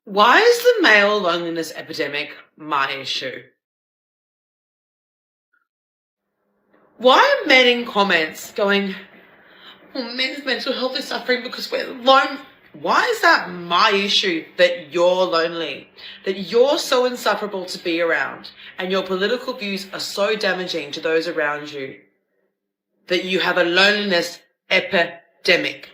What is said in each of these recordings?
Why is the male loneliness epidemic my issue? Why are men in comments going, oh, men's mental health is suffering because we're alone? Why is that my issue that you're lonely? That you're so insufferable to be around and your political views are so damaging to those around you that you have a loneliness epidemic?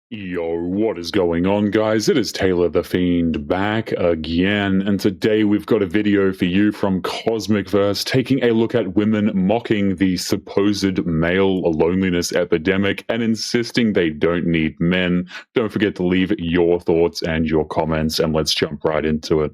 Yo, what is going on, guys? It is Taylor the Fiend back again, and today we've got a video for you from Cosmicverse taking a look at women mocking the supposed male loneliness epidemic and insisting they don't need men. Don't forget to leave your thoughts and your comments, and let's jump right into it.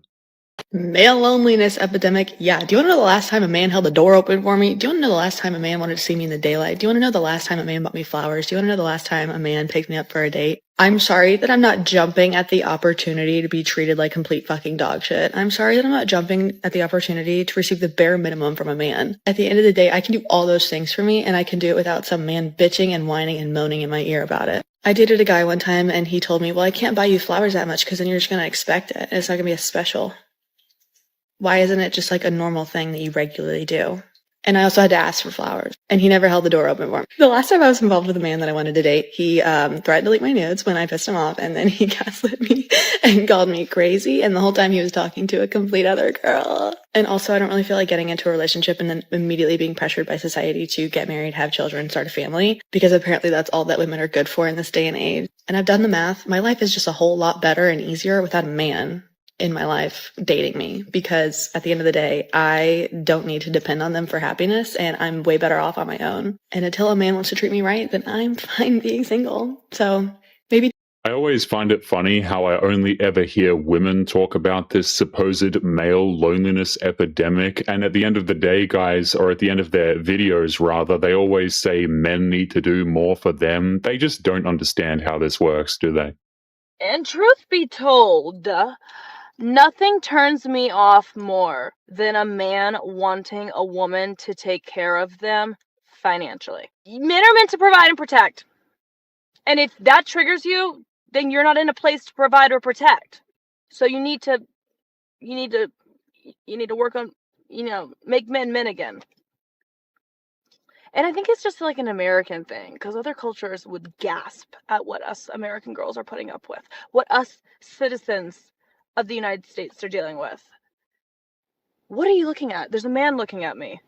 Male loneliness epidemic. Yeah. Do you want to know the last time a man held the door open for me? Do you want to know the last time a man wanted to see me in the daylight? Do you want to know the last time a man bought me flowers? Do you want to know the last time a man picked me up for a date? I'm sorry that I'm not jumping at the opportunity to be treated like complete fucking dog shit. I'm sorry that I'm not jumping at the opportunity to receive the bare minimum from a man. At the end of the day, I can do all those things for me, and I can do it without some man bitching and whining and moaning in my ear about it. I dated a guy one time, and he told me, well, I can't buy you flowers that much because then you're just going to expect it, and it's not going to be as special. Why isn't it just like a normal thing that you regularly do? And I also had to ask for flowers, and he never held the door open for me. The last time I was involved with a man that I wanted to date, he threatened to delete my nudes when I pissed him off, and then he gaslit me and called me crazy, and the whole time he was talking to a complete other girl. And also, I don't really feel like getting into a relationship and then immediately being pressured by society to get married, have children, start a family, because apparently that's all that women are good for in this day and age. And I've done the math. My life is just a whole lot better and easier without a man in my life dating me, because at the end of the day, I don't need to depend on them for happiness, and I'm way better off on my own. And until a man wants to treat me right, then I'm fine being single. So maybe. I always find it funny how I only ever hear women talk about this supposed male loneliness epidemic, and at the end of the day, guys, or at the end of their videos rather, they always say men need to do more for them. They just don't understand how this works, do they? And truth be told, nothing turns me off more than a man wanting a woman to take care of them financially. Men are meant to provide and protect. And if that triggers you, then you're not in a place to provide or protect. So you need to work on, make men men again. And I think it's just like an American thing, because other cultures would gasp at what us American girls are putting up with, what us citizens of the United States are dealing with. What are you looking at? There's a man looking at me.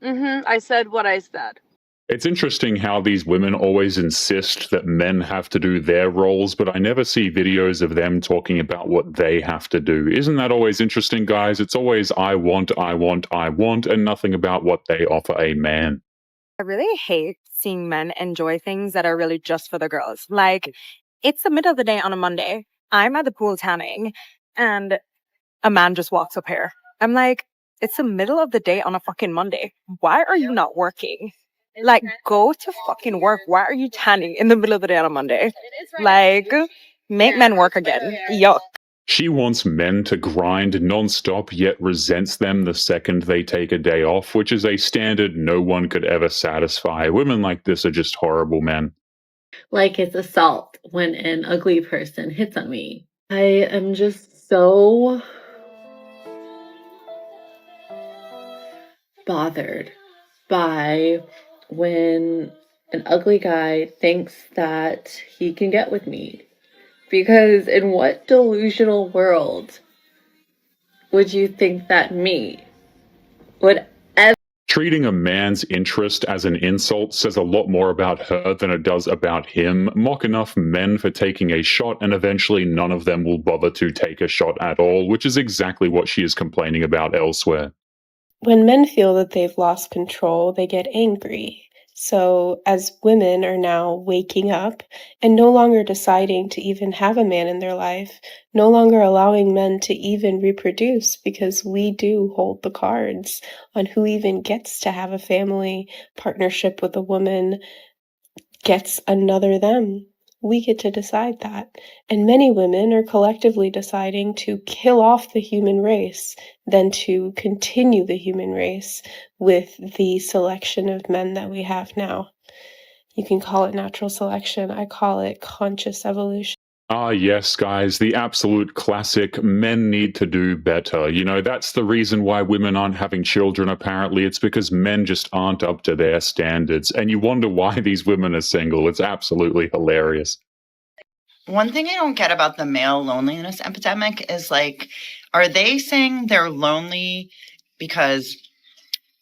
I said what I said. It's interesting how these women always insist that men have to do their roles, but I never see videos of them talking about what they have to do. Isn't that always interesting, guys? It's always I want, and nothing about what they offer a man. I really hate seeing men enjoy things that are really just for the girls. Like, it's the middle of the day on a Monday. I'm at the pool tanning, and a man just walks up here. I'm like, it's the middle of the day on a fucking Monday. Why are you not working? Like, go to fucking work. Why are you tanning in the middle of the day on a Monday? Like, make men work again. Yuck. She wants men to grind nonstop, yet resents them the second they take a day off, which is a standard no one could ever satisfy. Women like this are just horrible men. Like it's assault when an ugly person hits on me. I am just so bothered by when an ugly guy thinks that he can get with me. Because in what delusional world would you think that me would ever... Treating a man's interest as an insult says a lot more about her than it does about him. Mock enough men for taking a shot, and eventually none of them will bother to take a shot at all, which is exactly what she is complaining about elsewhere. When men feel that they've lost control, they get angry. So as women are now waking up and no longer deciding to even have a man in their life, no longer allowing men to even reproduce, because we do hold the cards on who even gets to have a family partnership with a woman, gets another them. We get to decide that. And many women are collectively deciding to kill off the human race than to continue the human race with the selection of men that we have now. You can call it natural selection. I call it conscious evolution. Ah, yes, guys, the absolute classic men need to do better. You know, that's the reason why women aren't having children, apparently. It's because men just aren't up to their standards. And you wonder why these women are single. It's absolutely hilarious. One thing I don't get about the male loneliness epidemic is like, are they saying they're lonely because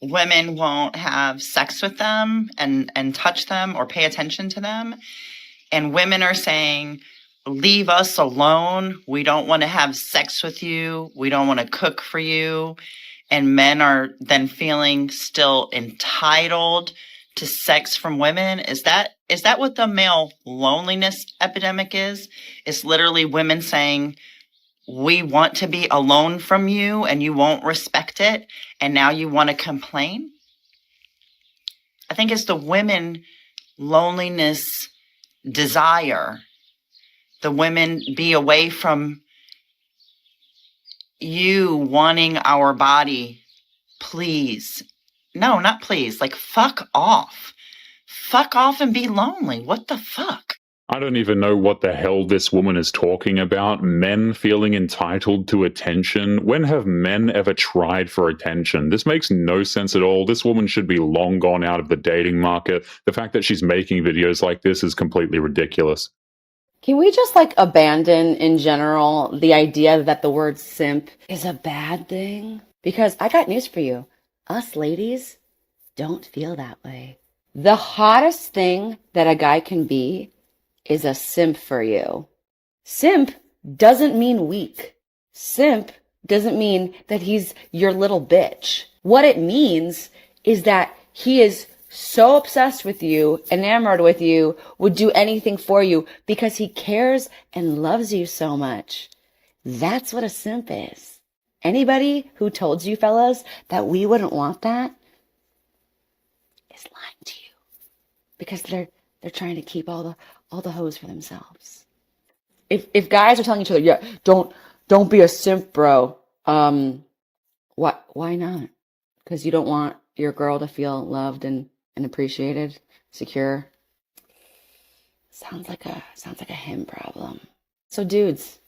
women won't have sex with them and touch them or pay attention to them? And women are saying, leave us alone. We don't want to have sex with you. We don't want to cook for you. And men are then feeling still entitled to sex from women. Is that what the male loneliness epidemic is? It's literally women saying, we want to be alone from you and you won't respect it. And now you want to complain. I think it's the women loneliness desire. The women be away from you wanting our body. Please. No, not please. Like, fuck off. Fuck off and be lonely. What the fuck? I don't even know what the hell this woman is talking about. Men feeling entitled to attention. When have men ever tried for attention? This makes no sense at all. This woman should be long gone out of the dating market. The fact that she's making videos like this is completely ridiculous. Can we just abandon in general the idea that the word simp is a bad thing? Because I got news for you. Us ladies don't feel that way. The hottest thing that a guy can be is a simp for you. Simp doesn't mean weak. Simp doesn't mean that he's your little bitch. What it means is that he is so obsessed with you, enamored with you, would do anything for you because he cares and loves you so much. That's what a simp is. Anybody who told you fellas that we wouldn't want that is lying to you because they're trying to keep all the hoes for themselves. If guys are telling each other, yeah, don't be a simp, bro. Why not? Because you don't want your girl to feel loved and appreciated, secure. Sounds like a him problem. So dudes,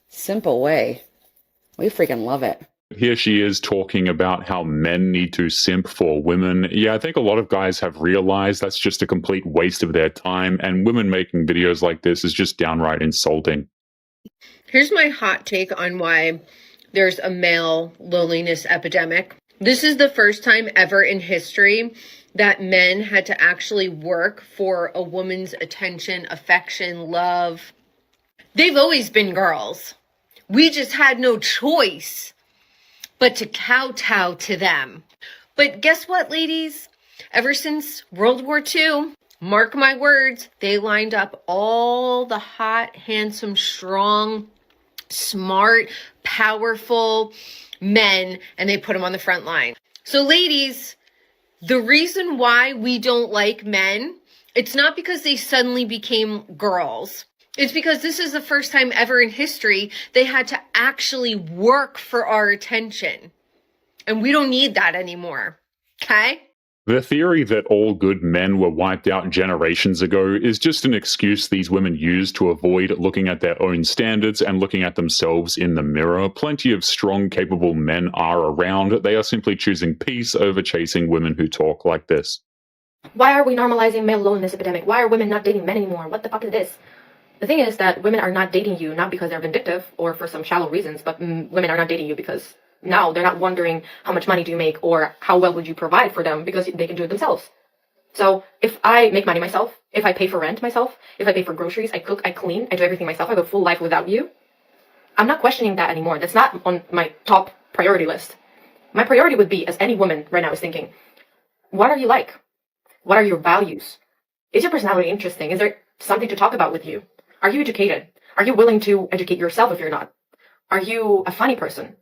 simple way. We freaking love it. Here she is talking about how men need to simp for women. Yeah, I think a lot of guys have realized that's just a complete waste of their time, and women making videos like this is just downright insulting. Here's my hot take on why there's a male loneliness epidemic. This is the first time ever in history that men had to actually work for a woman's attention, affection, love. They've always been girls. We just had no choice but to kowtow to them. But guess what, ladies? Ever since World War II, mark my words, they lined up all the hot, handsome, strong, smart, powerful men, and they put them on the front line. So ladies, the reason why we don't like men, it's not because they suddenly became girls. It's because this is the first time ever in history they had to actually work for our attention. And we don't need that anymore. Okay? The theory that all good men were wiped out generations ago is just an excuse these women use to avoid looking at their own standards and looking at themselves in the mirror. Plenty of strong, capable men are around. They are simply choosing peace over chasing women who talk like this. Why are we normalizing male loneliness epidemic? Why are women not dating men anymore? What the fuck is this? The thing is that women are not dating you, not because they're vindictive or for some shallow reasons, but women are not dating you because now they're not wondering how much money do you make or how well would you provide for them because they can do it themselves. So if I make money myself, if I pay for rent myself, if I pay for groceries, I cook, I clean, I do everything myself, I have a full life without you, I'm not questioning that anymore. That's not on my top priority list. My priority would be, as any woman right now is thinking, what are you like? What are your values? Is your personality interesting? Is there something to talk about with you? Are you educated? Are you willing to educate yourself if you're not? Are you a funny person?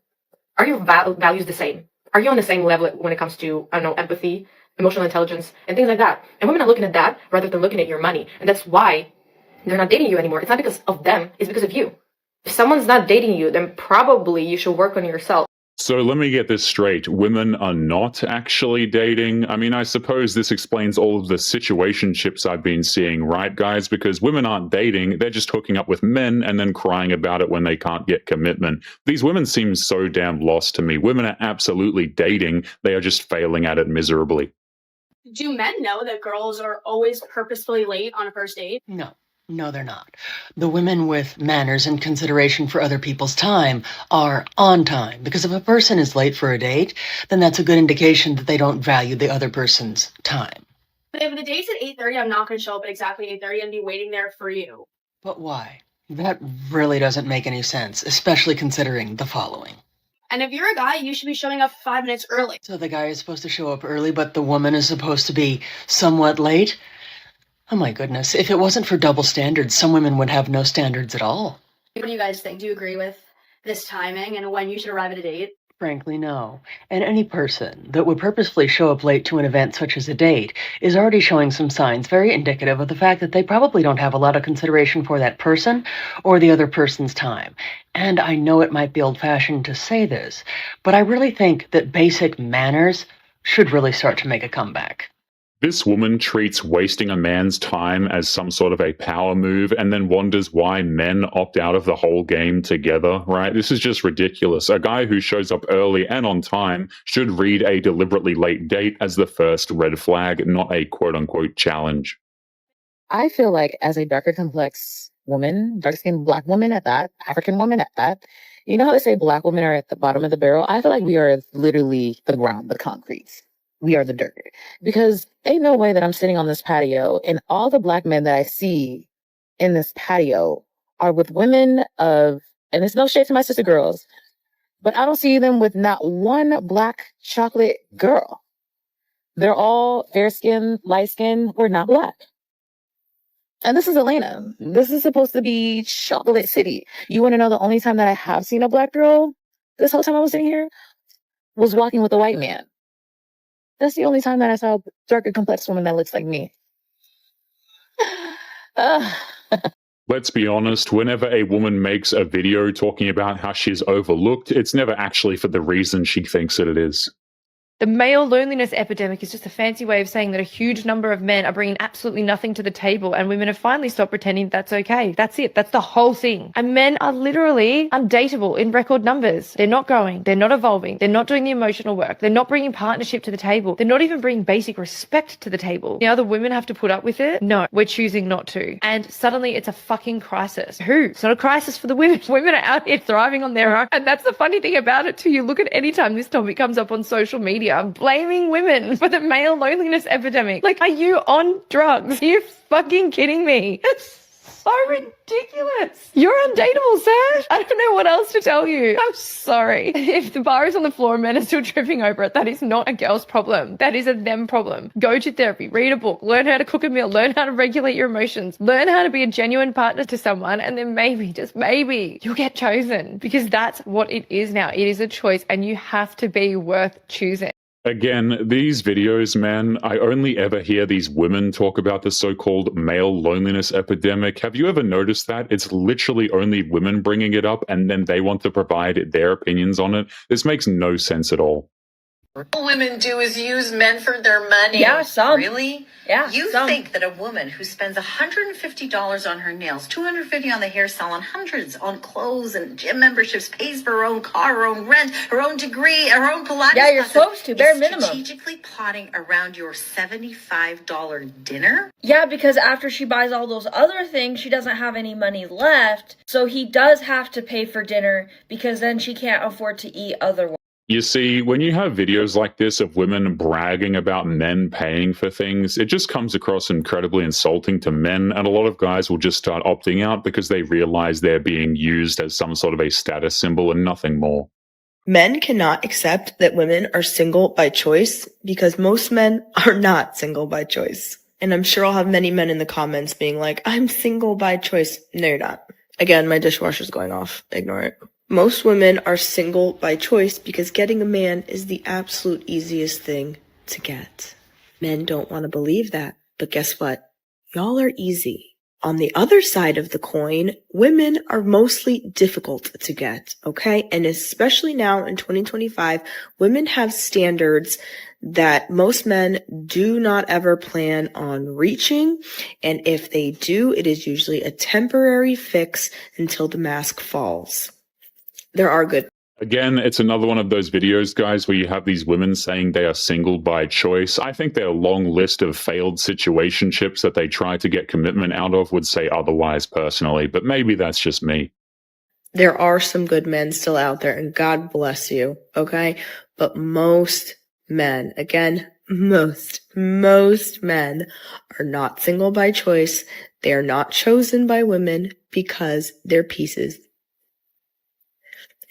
Are your values the same? Are you on the same level when it comes to, I don't know, empathy, emotional intelligence, and things like that? And women are looking at that rather than looking at your money. And that's why they're not dating you anymore. It's not because of them, it's because of you. If someone's not dating you, then probably you should work on yourself. So let me get this straight. Women are not actually dating. I mean, I suppose this explains all of the situationships I've been seeing, right, guys? Because women aren't dating. They're just hooking up with men and then crying about it when they can't get commitment. These women seem so damn lost to me. Women are absolutely dating. They are just failing at it miserably. Do men know that girls are always purposefully late on a first date? No, they're not. The women with manners and consideration for other people's time are on time, because if a person is late for a date, then that's a good indication that they don't value the other person's time. But if the date's at 8:30, I'm not going to show up at exactly 8:30 and be waiting there for you. But why? That really doesn't make any sense, especially considering the following. And if you're a guy, you should be showing up 5 minutes early. So the guy is supposed to show up early, but the woman is supposed to be somewhat late? Oh my goodness, if it wasn't for double standards, some women would have no standards at all. What do you guys think? Do you agree with this timing and when you should arrive at a date? Frankly, no. And any person that would purposefully show up late to an event such as a date is already showing some signs very indicative of the fact that they probably don't have a lot of consideration for that person or the other person's time. And I know it might be old-fashioned to say this, but I really think that basic manners should really start to make a comeback. This woman treats wasting a man's time as some sort of a power move and then wonders why men opt out of the whole game together, right? This is just ridiculous. A guy who shows up early and on time should read a deliberately late date as the first red flag, not a quote-unquote challenge. I feel like as a darker complex woman, dark-skinned Black woman at that, African woman at that, you know how they say Black women are at the bottom of the barrel? I feel like we are literally the ground, the concrete. We are the dirt. Because ain't no way that I'm sitting on this patio and all the Black men that I see in this patio are with women of, and it's no shade to my sister girls, but I don't see them with not one Black chocolate girl. They're all fair-skinned, light-skinned. We're not Black. And this is Atlanta. This is supposed to be chocolate city. You want to know the only time that I have seen a Black girl this whole time I was sitting here was walking with a white man. That's the only time that I saw a darker complex woman that looks like me. Let's be honest, whenever a woman makes a video talking about how she's overlooked, it's never actually for the reason she thinks that it is. The male loneliness epidemic is just a fancy way of saying that a huge number of men are bringing absolutely nothing to the table, and women have finally stopped pretending that's okay. That's it. That's the whole thing. And men are literally undateable in record numbers. They're not growing. They're not evolving. They're not doing the emotional work. They're not bringing partnership to the table. They're not even bringing basic respect to the table. Now the women have to put up with it? No, we're choosing not to. And suddenly it's a fucking crisis. Who? It's not a crisis for the women. Women are out here thriving on their own. And that's the funny thing about it too. You look at any time this topic comes up on social media, I'm blaming women for the male loneliness epidemic. Like, are you on drugs? Are you fucking kidding me? It's so ridiculous. You're undateable, sir. I don't know what else to tell you. I'm sorry. If the bar is on the floor and men are still tripping over it, that is not a girl's problem. That is a them problem. Go to therapy, read a book, learn how to cook a meal, learn how to regulate your emotions, learn how to be a genuine partner to someone, and then maybe, just maybe, you'll get chosen. Because that's what it is now. It is a choice, and you have to be worth choosing. Again, these videos, man, I only ever hear these women talk about the so-called male loneliness epidemic. Have you ever noticed that? It's literally only women bringing it up, and then they want to provide their opinions on it. This makes no sense at all. All women do is use men for their money. Yeah, some. Really? Yeah, You some. think that a woman who spends $150 on her nails, $250 on the hair salon, hundreds on clothes and gym memberships, pays for her own car, her own rent, her own degree, her own Pilates Yeah, you're classes, supposed to, bare is minimum. strategically plotting around your $75 dinner? Yeah, because after she buys all those other things, she doesn't have any money left. So he does have to pay for dinner because then she can't afford to eat otherwise. You see, when you have videos like this of women bragging about men paying for things, it just comes across incredibly insulting to men, and a lot of guys will just start opting out because they realize they're being used as some sort of a status symbol and nothing more. Men cannot accept that women are single by choice because most men are not single by choice. And I'm sure I'll have many men in the comments being like, I'm single by choice. No, you're not. Again, my dishwasher's going off. Ignore it. Most women are single by choice because getting a man is the absolute easiest thing to get. Men don't want to believe that, but guess what? Y'all are easy. On the other side of the coin, women are mostly difficult to get, okay? And especially now in 2025, women have standards that most men do not ever plan on reaching. And if they do, it is usually a temporary fix until the mask falls. There are good. Again, it's another one of those videos, guys, where you have these women saying they are single by choice. I think their long list of failed situationships that they try to get commitment out of would say otherwise personally, but maybe that's just me. There are some good men still out there, and God bless you, okay? But most men, again, most men are not single by choice. They are not chosen by women because they're pieces.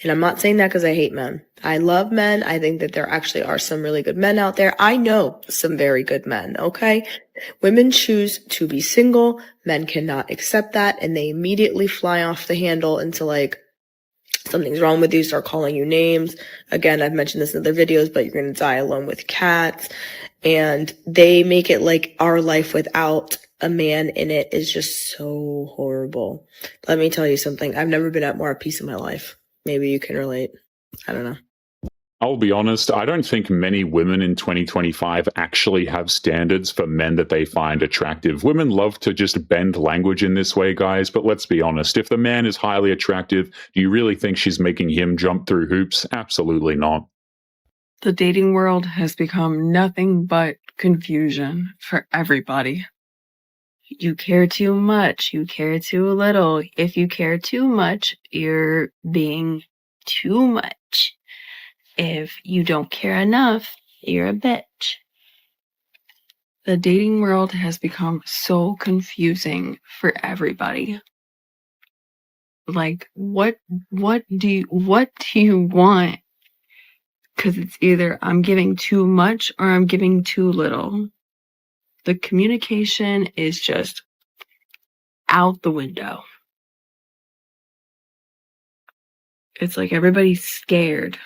And I'm not saying that because I hate men. I love men. I think that there actually are some really good men out there. I know some very good men, okay? Women choose to be single. Men cannot accept that, and they immediately fly off the handle into like, something's wrong with you, start calling you names. Again, I've mentioned this in other videos, but you're going to die alone with cats. And they make it like our life without a man in it is just so horrible. Let me tell you something. I've never been at more at peace in my life. Maybe you can relate. I don't know. I'll be honest, I don't think many women in 2025 actually have standards for men that they find attractive. Women love to just bend language in this way, guys, but let's be honest. If the man is highly attractive, do you really think she's making him jump through hoops? Absolutely not. The dating world has become nothing but confusion for everybody. You care too much, you care too little. If you care too much, you're being too much. If you don't care enough, you're a bitch. The dating world has become so confusing for everybody. Like, what do you want? Because it's either I'm giving too much or I'm giving too little. The communication is just out the window. It's like everybody's scared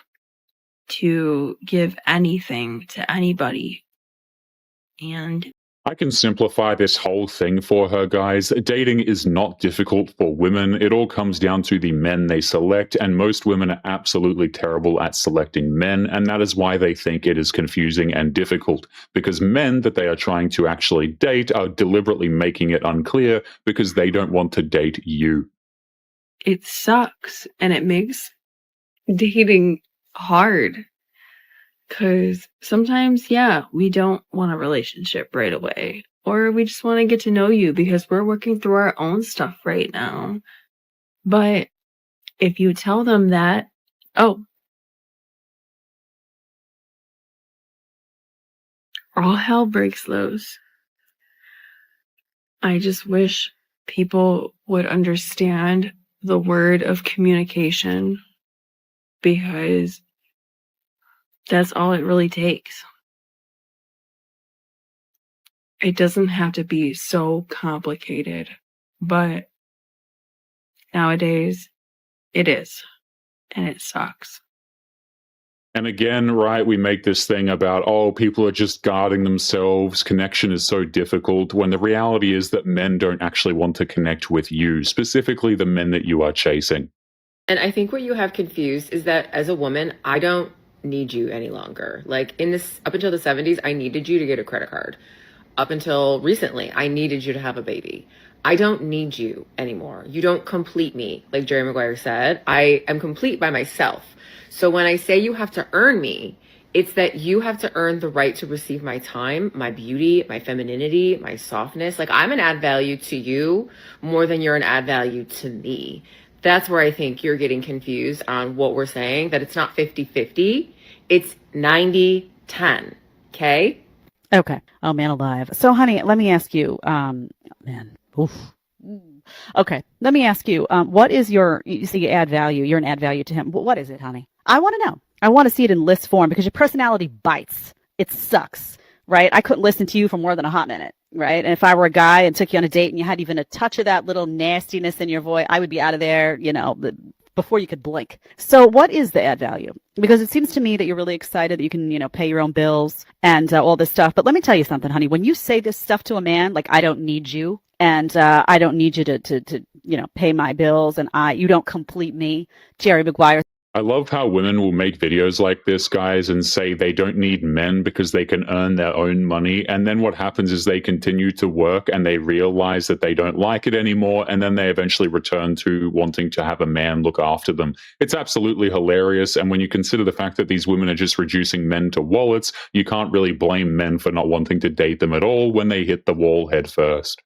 to give anything to anybody. And I can simplify this whole thing for her, guys. Dating is not difficult for women. It all comes down to the men they select, and most women are absolutely terrible at selecting men, and that is why they think it is confusing and difficult, because men that they are trying to actually date are deliberately making it unclear because they don't want to date you. it sucks and it makes dating hard. Because sometimes, yeah, we don't want a relationship right away. Or we just want to get to know you because we're working through our own stuff right now. But if you tell them that, oh, all hell breaks loose. I just wish people would understand the word of communication, because that's all it really takes. It doesn't have to be so complicated, but nowadays it is, and it sucks. And again, right, we make this thing about, oh, people are just guarding themselves. Connection is so difficult, when the reality is that men don't actually want to connect with you, specifically the men that you are chasing. And I think what you have confused is that as a woman, I don't need you any longer. Like up until the 70s, I needed you to get a credit card. Up until recently, I needed you to have a baby. I don't need you anymore. You don't complete me. Like Jerry Maguire said, I am complete by myself. So when I say you have to earn me, it's that you have to earn the right to receive my time, my beauty, my femininity, my softness. Like, I'm an add value to you more than you're an add value to me. That's where I think you're getting confused on what we're saying, that it's not 50-50. It's 90-10. Okay? Okay. Oh, man alive. So, honey, let me ask you, man, oof. Okay. Let me ask you, what is you see add value, you're an add value to him. What is it, honey? I want to know. I want to see it in list form, because your personality bites. It sucks, right? I couldn't listen to you for more than a hot minute, right? And if I were a guy and took you on a date and you had even a touch of that little nastiness in your voice, I would be out of there, before you could blink. So what is the add value? Because it seems to me that you're really excited that you can, pay your own bills and all this stuff. But let me tell you something, honey. When you say this stuff to a man, like, I don't need you, and I don't need you to pay my bills, and you don't complete me. Jerry Maguire. I love how women will make videos like this, guys, and say they don't need men because they can earn their own money. And then what happens is they continue to work and they realize that they don't like it anymore. And then they eventually return to wanting to have a man look after them. It's absolutely hilarious. And when you consider the fact that these women are just reducing men to wallets, you can't really blame men for not wanting to date them at all when they hit the wall head first.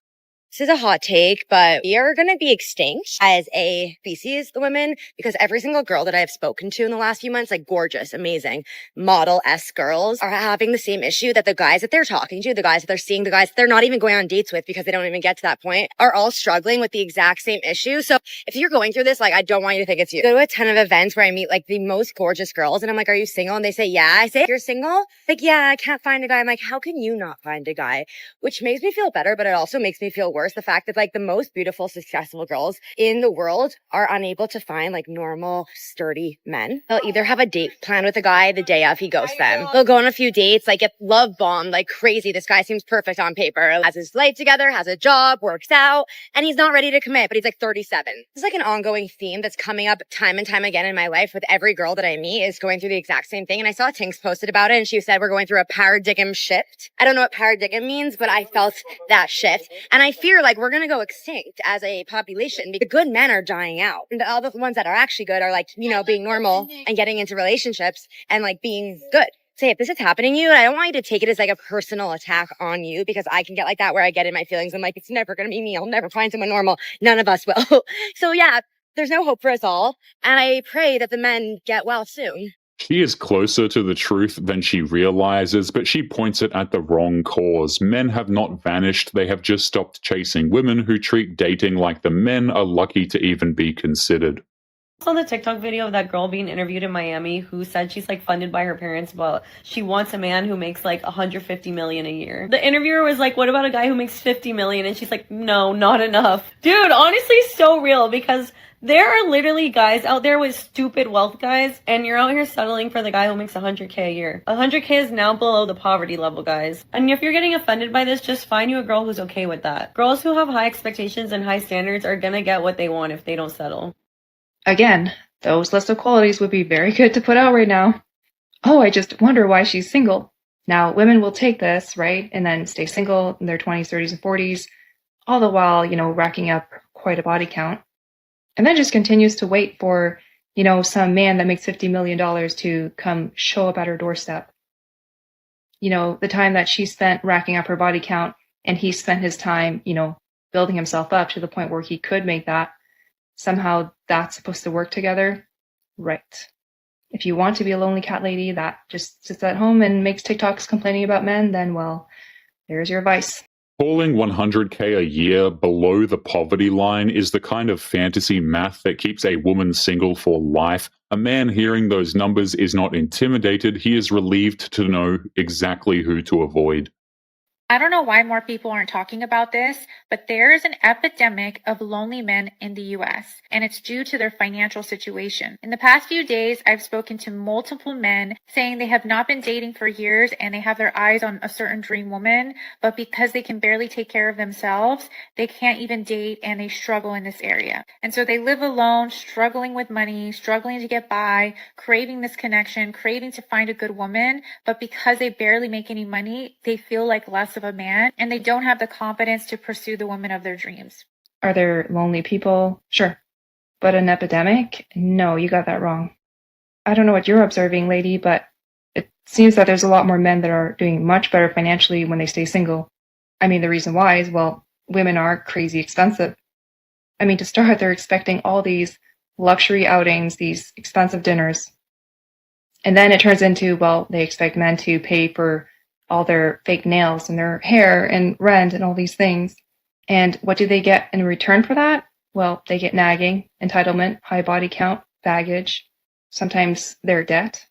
This is a hot take, but we are going to be extinct as a species, the women, because every single girl that I have spoken to in the last few months, like gorgeous, amazing, model-esque girls, are having the same issue that the guys that they're talking to, the guys that they're seeing, the guys that they're not even going on dates with because they don't even get to that point, are all struggling with the exact same issue. So if you're going through this, like, I don't want you to think it's you. I go to a ton of events where I meet like the most gorgeous girls and I'm like, are you single? And they say, yeah. I say, you're single? Like, yeah, I can't find a guy. I'm like, how can you not find a guy? Which makes me feel better, but it also makes me feel worse. The fact that like the most beautiful, successful girls in the world are unable to find like normal, sturdy men. They'll either have a date plan with a guy the day of he ghosts them. They'll go on a few dates, like get love bombed like crazy. This guy seems perfect on paper, has his life together, has a job, works out, and he's not ready to commit, but he's like 37. This is like an ongoing theme that's coming up time and time again in my life with every girl that I meet is going through the exact same thing. And I saw Tinks posted about it and she said, we're going through a paradigm shift. I don't know what paradigm means, but I felt that shift. And I fear like we're going to go extinct as a population. The good men are dying out. And all the ones that are actually good are like, being normal and getting into relationships and like being good. Say, if this is happening to you, and I don't want you to take it as like a personal attack on you because I can get like that where I get in my feelings. I'm like, it's never going to be me. I'll never find someone normal. None of us will. So yeah, there's no hope for us all. And I pray that the men get well soon. She is closer to the truth than she realizes, but she points it at the wrong cause. Men have not vanished, they have just stopped chasing women who treat dating like the men are lucky to even be considered. Saw the TikTok video of that girl being interviewed in Miami who said she's like funded by her parents, but she wants a man who makes like 150 million a year. The interviewer was like, what about a guy who makes 50 million? And she's like, no, not enough. Dude, honestly, so real, because there are literally guys out there with stupid wealth, guys, and you're out here settling for the guy who makes 100K a year. 100K is now below the poverty level, guys. And if you're getting offended by this, just find you a girl who's okay with that. Girls who have high expectations and high standards are gonna get what they want if they don't settle. Again, those list of qualities would be very good to put out right now. Oh, I just wonder why she's single. Now, women will take this, right, and then stay single in their 20s, 30s, and 40s, all the while, racking up quite a body count. And then just continues to wait for, some man that makes $50 million to come show up at her doorstep. The time that she spent racking up her body count and he spent his time, building himself up to the point where he could make that. Somehow that's supposed to work together. Right. If you want to be a lonely cat lady that just sits at home and makes TikToks complaining about men, then, well, there's your advice. Calling 100K a year below the poverty line is the kind of fantasy math that keeps a woman single for life. A man hearing those numbers is not intimidated, he is relieved to know exactly who to avoid. I don't know why more people aren't talking about this, but there is an epidemic of lonely men in the US, and it's due to their financial situation. In the past few days, I've spoken to multiple men saying they have not been dating for years and they have their eyes on a certain dream woman, but because they can barely take care of themselves, they can't even date and they struggle in this area. And so they live alone, struggling with money, struggling to get by, craving this connection, craving to find a good woman, but because they barely make any money, they feel like less of a man and they don't have the confidence to pursue the woman of their dreams. Are there lonely people? Sure. But an epidemic? No, you got that wrong. I don't know what you're observing, lady, but it seems that there's a lot more men that are doing much better financially when they stay single. I mean, the reason why is, well, women are crazy expensive. I mean, to start, they're expecting all these luxury outings, these expensive dinners. And then it turns into, well, they expect men to pay for all their fake nails and their hair and rent and all these things. And what do they get in return for that? Well, they get nagging, entitlement, high body count, baggage, sometimes their debt.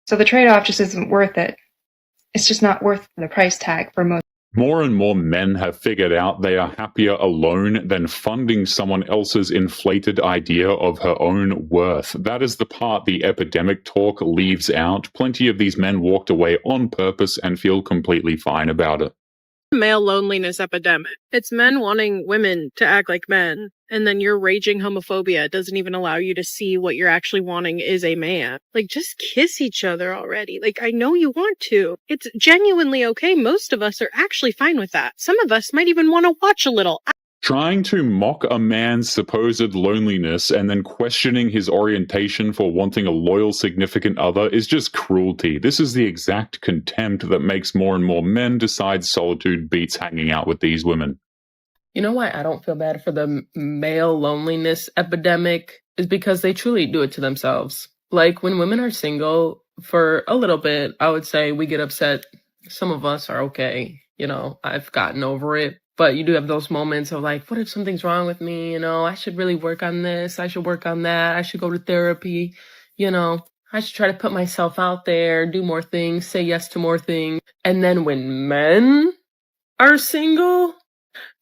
So the trade-off just isn't worth it. It's just not worth the price tag for most. More and more men have figured out they are happier alone than funding someone else's inflated idea of her own worth. That is the part the epidemic talk leaves out. Plenty of these men walked away on purpose and feel completely fine about it. Male loneliness epidemic. It's men wanting women to act like men, and then your raging homophobia doesn't even allow you to see what you're actually wanting is a man. Like, just kiss each other already. Like, I know you want to. It's genuinely okay. Most of us are actually fine with that. Some of us might even want to watch a little. Trying to mock a man's supposed loneliness and then questioning his orientation for wanting a loyal significant other is just cruelty. This is the exact contempt that makes more and more men decide solitude beats hanging out with these women. You know why I don't feel bad for the male loneliness epidemic is because they truly do it to themselves. Like, when women are single for a little bit, I would say we get upset. Some of us are okay. You know, I've gotten over it. But you do have those moments of like, what if something's wrong with me? You know, I should really work on this. I should work on that. I should go to therapy. You know, I should try to put myself out there, do more things, say yes to more things. And then when men are single,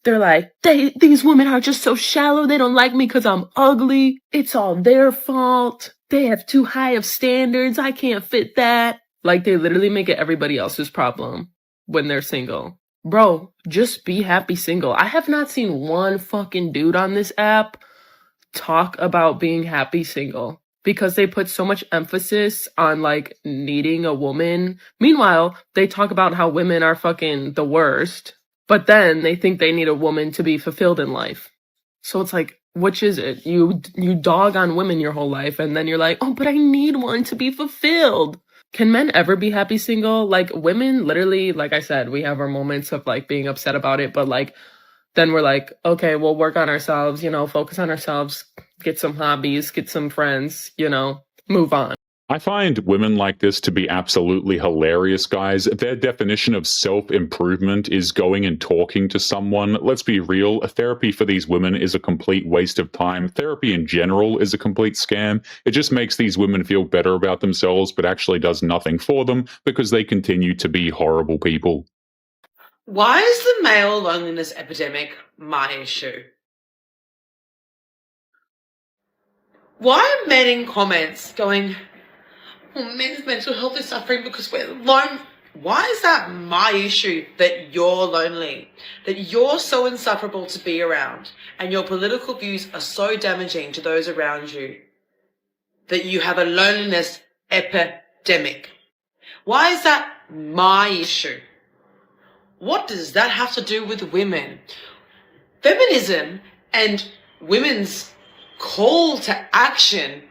they're like, these women are just so shallow. They don't like me because I'm ugly. It's all their fault. They have too high of standards. I can't fit that. Like, they literally make it everybody else's problem when they're single. Bro, just be happy single. I have not seen one fucking dude on this app talk about being happy single because they put so much emphasis on like needing a woman. Meanwhile, they talk about how women are fucking the worst, but then they think they need a woman to be fulfilled in life. So it's like, which is it? You dog on women your whole life and then you're like, oh, but I need one to be fulfilled. Can men ever be happy single? Like, women, literally, like I said, we have our moments of like being upset about it, but like, then we're like, okay, we'll work on ourselves, you know, focus on ourselves, get some hobbies, get some friends, you know, move on. I find women like this to be absolutely hilarious, guys. Their definition of self-improvement is going and talking to someone. Let's be real, therapy for these women is a complete waste of time. Therapy in general is a complete scam. It just makes these women feel better about themselves, but actually does nothing for them because they continue to be horrible people. Why is the male loneliness epidemic my issue? Why are men in comments going, well, men's mental health is suffering because we're alone? Why is that my issue that you're lonely? That you're so insufferable to be around and your political views are so damaging to those around you that you have a loneliness epidemic? Why is that my issue? What does that have to do with women? Feminism and women's call to action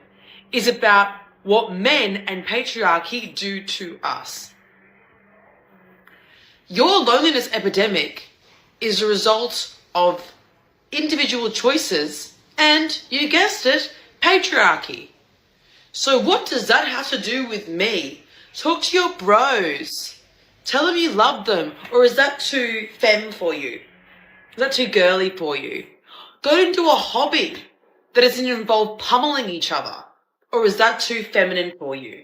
is about what men and patriarchy do to us. Your loneliness epidemic is a result of individual choices and, you guessed it, patriarchy. So what does that have to do with me? Talk to your bros. Tell them you love them. Or is that too femme for you? Is that too girly for you? Go and do a hobby that doesn't involve pummeling each other. Or is that too feminine for you?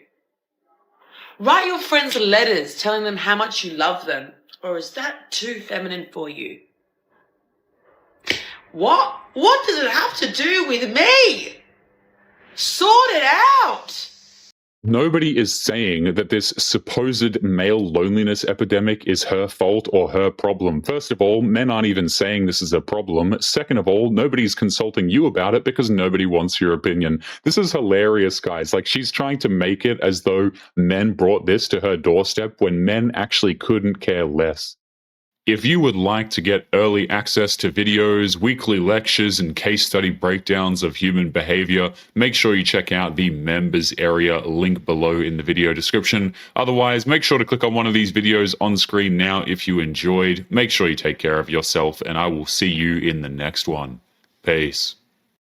Write your friends letters telling them how much you love them. Or is that too feminine for you? What? What does it have to do with me? Sort it out. Nobody is saying that this supposed male loneliness epidemic is her fault or her problem. First of all, men aren't even saying this is a problem. Second of all, nobody's consulting you about it because nobody wants your opinion. This is hilarious, guys. Like, she's trying to make it as though men brought this to her doorstep when men actually couldn't care less. If you would like to get early access to videos, weekly lectures, and case study breakdowns of human behavior, make sure you check out the members area link below in the video description. Otherwise, make sure to click on one of these videos on screen now if you enjoyed. Make sure you take care of yourself, and I will see you in the next one. Peace.